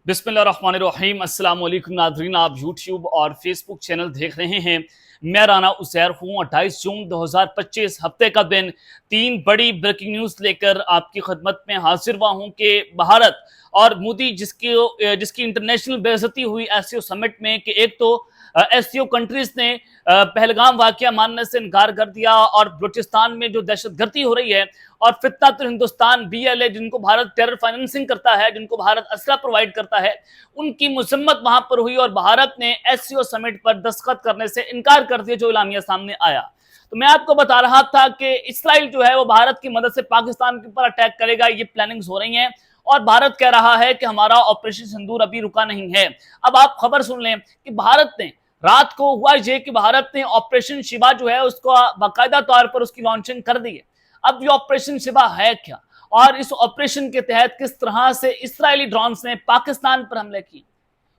बिस्मिल्लाहिर्रहमानिर्रहीम अस्सलाम वालेकुम नाज़रीन, आप यूट्यूब और फेसबुक चैनल देख रहे हैं। मैं राना उज़ैर हूँ। 28 जून 2025 हफ्ते का दिन 3 बड़ी ब्रेकिंग न्यूज़ लेकर आपकी खदमत में हाजिर हुआ हूँ कि भारत और मोदी जिसकी इंटरनेशनल बेइज्जती हुई एससीओ समिट में कि एक तो एससीओ कंट्रीज ने पहलगाम वाकया मानने से इनकार कर दिया और बलूचिस्तान में जो दहशतगर्दी हो रही है और फितनातुल हिंदुस्तान बीएलए जिनको भारत टेरर फाइनेंसिंग करता है, जिनको भारत असला प्रोवाइड करता है, उनकी मुसम्मत वहां पर हुई और भारत ने एससीओ समिट पर दस्तखत करने से इनकार कर दिया, जो इलामिया सामने आया। तो मैं आपको बता रहा था कि इसराइल जो है वो भारत की मदद से पाकिस्तान के ऊपर अटैक करेगा, ये प्लानिंग्स हो रही हैं और भारत कह रहा है कि हमारा ऑपरेशन सिंदूर अभी रुका नहीं है। अब आप खबर सुन लें कि भारत ने रात को हुआ ये कि भारत ने ऑपरेशन शिवा जो है उसको बाकायदा तौर पर उसकी लॉन्चिंग कर दी है। अब ये ऑपरेशन शिवा है क्या और इस ऑपरेशन के तहत किस तरह से इसराइली ड्रोन्स ने पाकिस्तान पर हमले किए,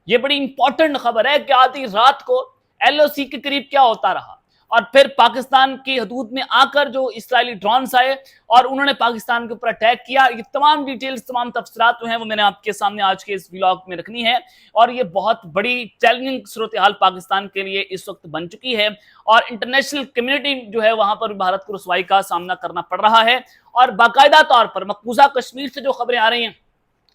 ये बड़ी इंपॉर्टेंट खबर है कि आधी रात को एलओसी के करीब क्या होता रहा और फिर पाकिस्तान की हदूद में आकर जो इसराइली ड्रोन्स आए और उन्होंने पाकिस्तान के ऊपर अटैक किया। ये तमाम डिटेल्स, तमाम तफसीलात जो हैं वो मैंने आपके सामने आज के इस व्लॉग में रखनी है और ये बहुत बड़ी चैलेंजिंग सूरत हाल पाकिस्तान के लिए इस वक्त बन चुकी है और इंटरनेशनल कम्युनिटी जो है वहां पर भारत को रुसवाई का सामना करना पड़ रहा है। और बाकायदा तौर पर मकबूजा कश्मीर से जो खबरें आ रही हैं,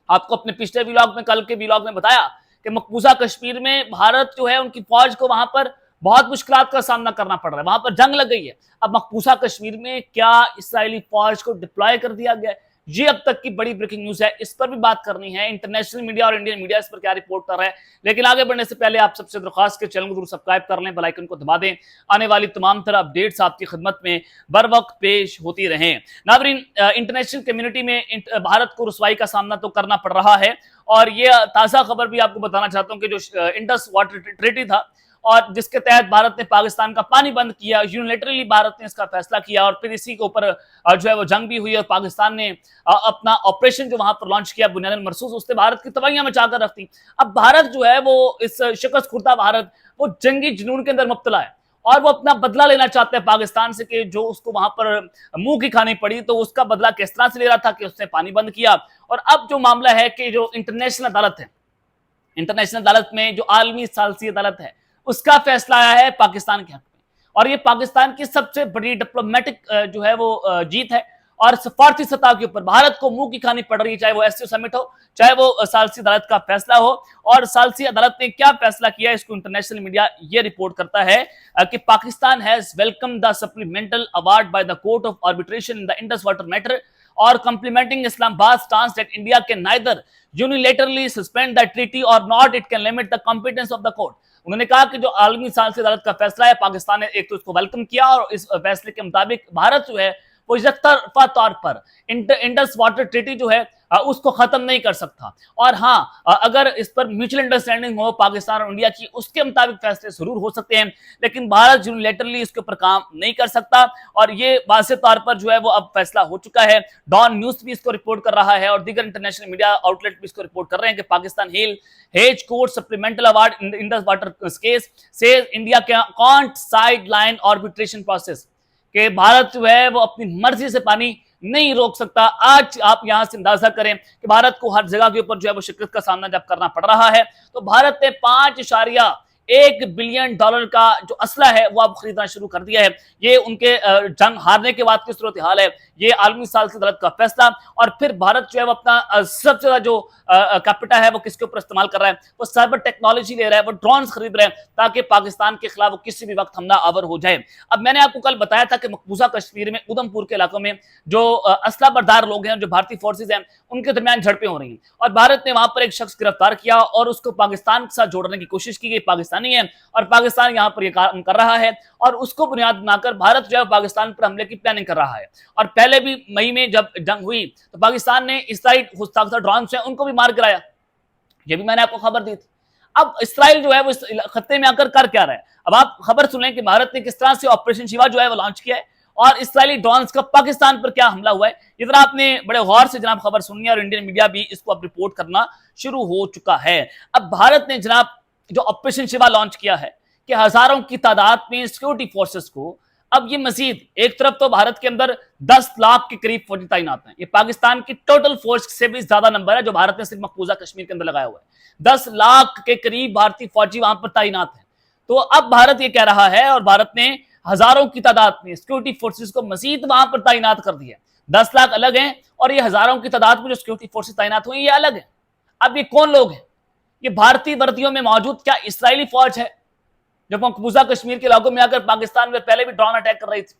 आपको अपने पिछले व्लॉग में, कल के व्लॉग में बताया कि मकबूजा कश्मीर में भारत जो है उनकी फौज को वहां पर बहुत मुश्किलात का सामना करना पड़ रहा है, वहां पर जंग लग गई है। अब मकबूजा कश्मीर में क्या इसराइली फौज को डिप्लॉय कर दिया गया है, ये अब तक की बड़ी ब्रेकिंग न्यूज है, इस पर भी बात करनी है। इंटरनेशनल मीडिया और इंडियन मीडिया इस पर क्या रिपोर्ट कर रहा है, लेकिन आगे बढ़ने से पहले आप सबसे दरख्वास्त के चैनल को जरूर सब्सक्राइब कर लें, बेल आइकन को दबा दें। आने वाली तमाम तरह अपडेट्स आपकी खिदमत में बर वक्त पेश होती रहें। नाज़रीन, इंटरनेशनल कम्युनिटी में भारत को रुसवाई का सामना तो करना पड़ रहा है और ये ताज़ा खबर भी आपको बताना चाहता हूँ कि जो इंडस वाटर ट्रीटी था और जिसके तहत भारत ने पाकिस्तान का पानी बंद किया, यूनिलेटरली भारत ने इसका फैसला किया और फिर इसी के ऊपर जो है वो जंग भी हुई और पाकिस्तान ने अपना ऑपरेशन जो वहां पर लॉन्च किया बुनियादन मरसूस, उससे भारत की तबाहियां मचाकर रखती। अब भारत जो है वो इस शिकस्त खुर्दा भारत वो जंगी जुनून के अंदर मुब्तला है और वो अपना बदला लेना चाहते हैं पाकिस्तान से कि जो उसको वहां पर मुंह की खानी पड़ी, तो उसका बदला किस तरह से ले रहा था कि उसने पानी बंद किया। और अब जो मामला है कि जो इंटरनेशनल अदालत है, इंटरनेशनल अदालत में जो आलमी सालसी अदालत है, उसका फैसला आया है पाकिस्तान के हक में और ये पाकिस्तान की सबसे बड़ी डिप्लोमेटिक जो है वो जीत है और सफारती सतह के ऊपर भारत को मुंह की खानी पड़ रही है, चाहे वो एससीओ समिट हो, चाहे वो सालसी अदालत का फैसला हो। और सालसी अदालत ने क्या फैसला किया, इसको इंटरनेशनल मीडिया ये रिपोर्ट करता है कि Pakistan has welcome the supplemental award by the court of arbitration in the Indus water matter और complimenting Islamabad stance that India can neither unilaterally suspend the treaty और not it can limit the competence of the court. उन्होंने कहा कि जो आलमी सालसी अदालत का फैसला है, पाकिस्तान ने एक तो इसको वेलकम किया और इस फैसले के मुताबिक भारत जो है वो एकतरफा तौर पर इंडस वाटर ट्रीटी जो है उसको खत्म नहीं कर सकता और हाँ, अगर इस पर म्यूचुअल अंडरस्टैंडिंग हो पाकिस्तान और इंडिया की, उसके मुताबिक फैसले जरूर हो सकते हैं, लेकिन भारत यूनिलेटरली इसके ऊपर काम नहीं कर सकता और ये वाज़ेह तौर पर जो है वो अब फैसला हो चुका है। डॉन न्यूज भी इसको रिपोर्ट कर रहा है और दीगर इंटरनेशनल मीडिया आउटलेट भी इसको रिपोर्ट कर रहे हैं कि Pakistan hedge court supplemental award in Indus water case says India can't side line arbitration process, कि भारत जो है वो अपनी मर्जी से पानी नहीं रोक सकता। आज आप यहां से अंदाजा करें कि भारत को हर जगह के ऊपर जो है वो शिकस्त का सामना जब करना पड़ रहा है, तो भारत ने 5.1 बिलियन डॉलर का जो असला है वो अब खरीदना शुरू कर दिया है। ये उनके जंग हारने के बाद की सूरत हाल है, ये आलमी साल की अदालत का फैसला। और फिर भारत जो है वो अपना सबसे ज्यादा जो कैपिटा है वो किसके ऊपर इस्तेमाल कर रहा है, वो साइबर टेक्नोलॉजी ले रहा है, वो ड्रोन्स खरीद रहे हैं ताकि पाकिस्तान के खिलाफ वो किसी भी वक्त हमला आवर हो जाए। अब मैंने आपको कल बताया था कि मकबूजा कश्मीर में उधमपुर के इलाकों में जो असला बरदार लोग हैं, जो भारतीय फोर्सेज हैं, उनके दरमियान झड़पें हो रही हैं और भारत ने वहां पर एक शख्स गिरफ्तार किया और उसको पाकिस्तान के साथ जोड़ने की कोशिश की गई। पाकिस्तानी है और पाकिस्तान यहां पर यह काम कर रहा है और उसको बुनियाद बनाकर भारत जो है पाकिस्तान पर हमले की प्लानिंग कर रहा है। और पहले भी मई में जब जंग हुई तो पाकिस्तान ने इसराइल ड्रोन से उनको भी मार गिराया, ये भी मैंने आपको खबर दी थी। अब इसराइल जो है वो इस खत्ते में आकर कर क्या रहा है, अब आप खबर सुनें कि भारत ने किस तरह से ऑपरेशन शिवा जो है वो लॉन्च किया है और इसराइली ड्रोन्स का पाकिस्तान पर क्या हमला हुआ है। इधर आपने बड़े गौर से जनाब खबर सुननी है और इंडियन मीडिया भी इसको अब रिपोर्ट करना शुरू हो चुका है। अब भारत ने जनाब जो ऑपरेशन शिवा लॉन्च किया है कि हजारों की तादाद में सिक्योरिटी फोर्सेस को अब ये मजीद एक तरफ तो भारत के अंदर 10 लाख के करीब फौजी तैनात हैं, ये पाकिस्तान की टोटल फोर्स से भी ज्यादा नंबर है जो भारत ने सिर्फ मकबूजा कश्मीर के अंदर लगाया हुआ है। 10 लाख के करीब भारतीय फौजी वहां पर तैनात हैं। तो अब भारत ये कह रहा है और भारत ने हजारों की तादाद में सिक्योरिटी फोर्सेस को मजीद वहां पर तैनात कर दिया। 10 लाख अलग हैं और ये हजारों की तादाद में जो सिक्योरिटी फोर्सेस तैनात हुई ये अलग है। अब ये कौन लोग हैं? ये भारतीय वर्दियों में मौजूद क्या इस्राएली फौज है जो मकबूजा कश्मीर के इलाकों में आकर पाकिस्तान में पहले भी ड्रोन अटैक कर रही थी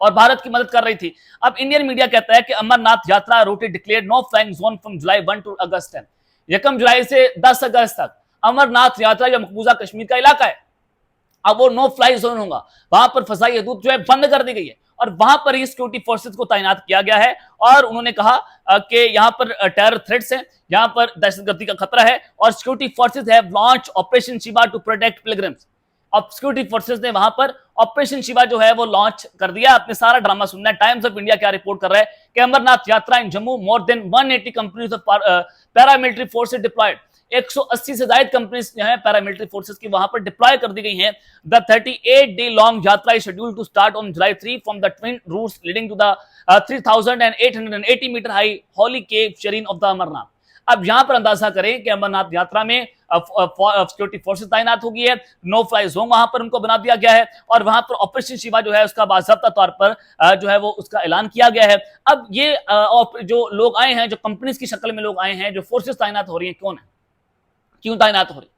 और भारत की मदद कर रही थी। अब इंडियन मीडिया कहता है कि Amarnath yatra route declare no flying zone from July 1 to August 10। 1 जुलाई से 10 अगस्त तक अमरनाथ यात्रा या मकबूजा कश्मीर का इलाका है, अब वो नो फ्लाई जोन होगा। वहां पर फजाई हदूद जो है बंद कर दी गई है और वहां पर ही सिक्योरिटी फोर्सेस को तैनात किया गया है। और उन्होंने कहा कि यहां पर टेरर थ्रेट्स हैं, यहां पर दहशतगर्दी का खतरा है और security forces have launch operation Shiva to protect pilgrims. अब सिक्योरिटी फोर्सेस ने वहां पर ऑपरेशन शिवा जो है वो लॉन्च कर दिया। आपने सारा ड्रामा सुनना है। टाइम्स ऑफ इंडिया क्या रिपोर्ट कर रहा है कि Amarnath yatra in Jammu more than 180 companies of paramilitary forces deployed. 180 से ज्यादा कंपनीज जो है पैरामिलिट्री फोर्सेस की वहां पर डिप्लॉय कर दी गई हैं। The 38 day long yatra is scheduled to start on July 3 from the twin routes leading to the 3880 metre high holy cave shrine of the Amarnath. अब यहां पर अंदाजा करें कि अमरनाथ यात्रा में सिक्योरिटी फोर्सेस तैनात हो गई है, नो फ्लाई जोन वहां पर उनको बना दिया गया है और वहां पर ऑपरेशन शिवा जो है उसका बाज़ाब्ता तौर पर जो है वो उसका ऐलान किया गया है। अब ये जो लोग आए हैं, जो कंपनीज की शक्ल में लोग आए हैं, जो फोर्सेस तैनात हो रही हैं, कौन है, क्यों तैनात हो रही?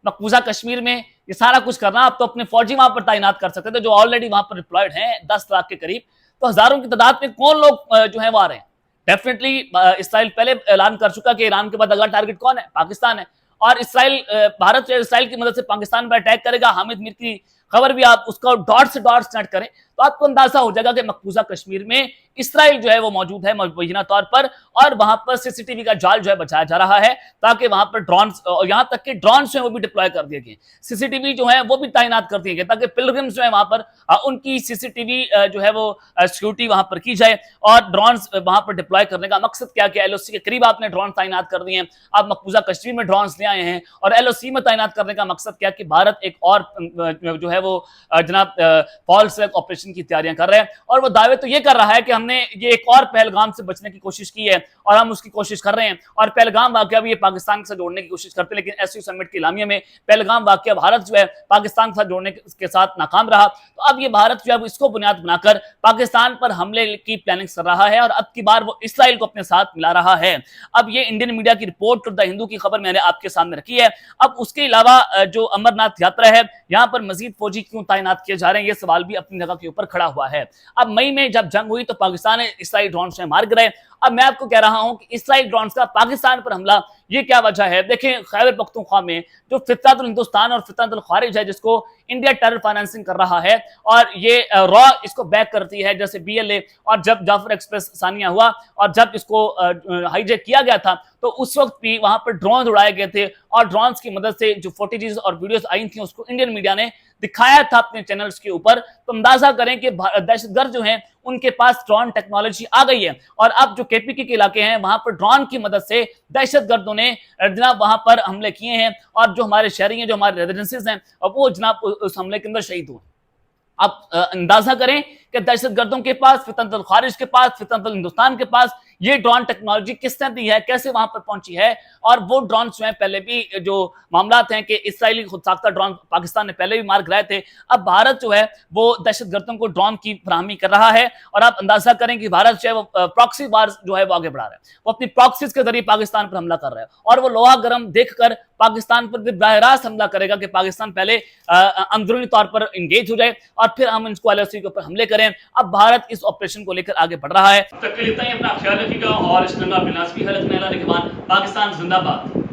मकबूजा कश्मीर में ये सारा कुछ करना, आप तो अपने फौजी वहां पर तैनात कर सकते थे जो ऑलरेडी वहां पर डिप्लॉयड हैं 10 लाख के करीब। तो हजारों की तादाद में कौन लोग जो है वो आ रहे हैं? डेफिनेटली इसराइल पहले ऐलान कर चुका कि ईरान के बाद अगला टारगेट कौन है? पाकिस्तान है। और इसराइल, भारत जो इसराइल की मदद से पाकिस्तान पर अटैक करेगा। हामिद मीर की खबर भी आप उसका डॉट से डॉट कनेक्ट करें तो आपको अंदाजा हो जाएगा कि मकबूजा कश्मीर में इसराइल जो है वो मौजूद है मुबैना तौर पर और वहां पर सीसीटीवी का जाल जो है बचाया जा रहा है ताकि वहां पर ड्रोन, यहां तक कि ड्रोन जो है वो भी डिप्लॉय कर दिए गए, सीसीटीवी जो है वो भी तैनात कर दिए गए ताकि पिलग्रिम्स जो है वहां पर उनकी सीसीटीवी जो है वो सिक्योरिटी वहां पर की जाए। और ड्रोन वहां पर डिप्लॉय करने का मकसद क्या कि एलओसी के करीब आपने ड्रोन तैनात कर दिए हैं, आप मकबूजा कश्मीर में ड्रोन ले आए हैं और एलओसी में तैनात करने का मकसद क्या कि भारत एक और जो है वो जनाब फॉल्स ऑपरेशन की तैयारियां कर रहे हैं। और वो दावे तो ये कर रहा है कि हमने ये एक और पहलगाम से बचने की कोशिश की है और हम उसकी कोशिश कर रहे हैं और पहलगाम वाकया भी ये पाकिस्तान से जोड़ने की कोशिश करते हैं, लेकिन एससीओ समिट की इलामिया में पहलगाम वाकया भारत जो है पाकिस्तान के साथ जोड़ने के साथ नाकाम रहा। तो अब ये भारत जो है इसको बुनियाद बनाकर पाकिस्तान पर हमले की प्लानिंग कर रहा है और अब की बार वो इसराइल को अपने साथ मिला रहा है। अब ये इंडियन मीडिया की रिपोर्ट द हिंदू की खबर मैंने आपके सामने रखी है। अब उसके अलावा जो अमरनाथ यात्रा है यहां पर मजीद फौजी क्यों तैनात किए जा रहे हैं, ये सवाल भी अपनी जगह के ऊपर खड़ा हुआ है। अब मई में जब जंग हुई तो पाकिस्तान ने इसराइल ड्रोन से मार गिराए। अब मैं आपको कह रहा हूं कि इसराइल ड्रोन का पाकिस्तान पर हमला ये क्या वजह है? देखें, खैबर पख्तूनख्वा में जो फितरतुल हिंदुस्तान और फितरतुल खारिज है जिसको इंडिया टेरर फाइनेंसिंग कर रहा है और ये रॉ इसको बैक करती है, जैसे बीएलए और जब जाफर एक्सप्रेस सानिया हुआ और जब इसको हाईजैक किया गया था तो उस वक्त भी वहां पर ड्रोन उड़ाए गए थे और ड्रोन की मदद से जो फुटेजेस और वीडियोस आई थी उसको इंडियन मीडिया ने दिखाया था अपने चैनल्स के ऊपर। तो अंदाजा करें कि दहशतगर्द जो हैं उनके पास ड्रोन टेक्नोलॉजी आ गई है और अब जो केपीके के इलाके हैं वहां पर ड्रोन की मदद से दहशतगर्दों ने जनाब वहां पर हमले किए हैं और जो हमारे शहरी हैं, जो हमारे रेजिडेंसेस हैं, वो जनाब उस हमले के अंदर शहीद हुए। आप अंदाजा करें कि दहशतगर्दों के पास, फितरतुल खारिज के पास, फितरतुल हिंदुस्तान के पास ये ड्रोन टेक्नोलॉजी किसने दी है, कैसे वहां पर पहुंची है। और वो ड्रोन जो है पहले भी जो मामलात हैं कि इसराइली खुद साख्ता ड्रोन पाकिस्तान ने पहले भी मार गिराए थे। अब भारत जो है वो दहशतगर्दों को ड्रोन की फराहमी कर रहा है और आप अंदाजा करें कि भारत जो है वो प्रॉक्सी वार जो है वो आगे बढ़ा रहा है, वो अपनी प्रॉक्सीज के जरिए पाकिस्तान पर हमला कर रहा है और वो लोहा गर्म देखकर पाकिस्तान पर बराह रास्त हमला करेगा कि पाकिस्तान पहले अंदरूनी तौर पर इंगेज हो जाए और फिर हम इसको एलओसी के ऊपर हमले करें। अब भारत इस ऑपरेशन को लेकर आगे बढ़ रहा है। तक के लिए इतना ही, अपना ख्याल रखिएगा और इस नंगा बिलासवी हालत में रहने के बाद पाकिस्तान जिंदाबाद।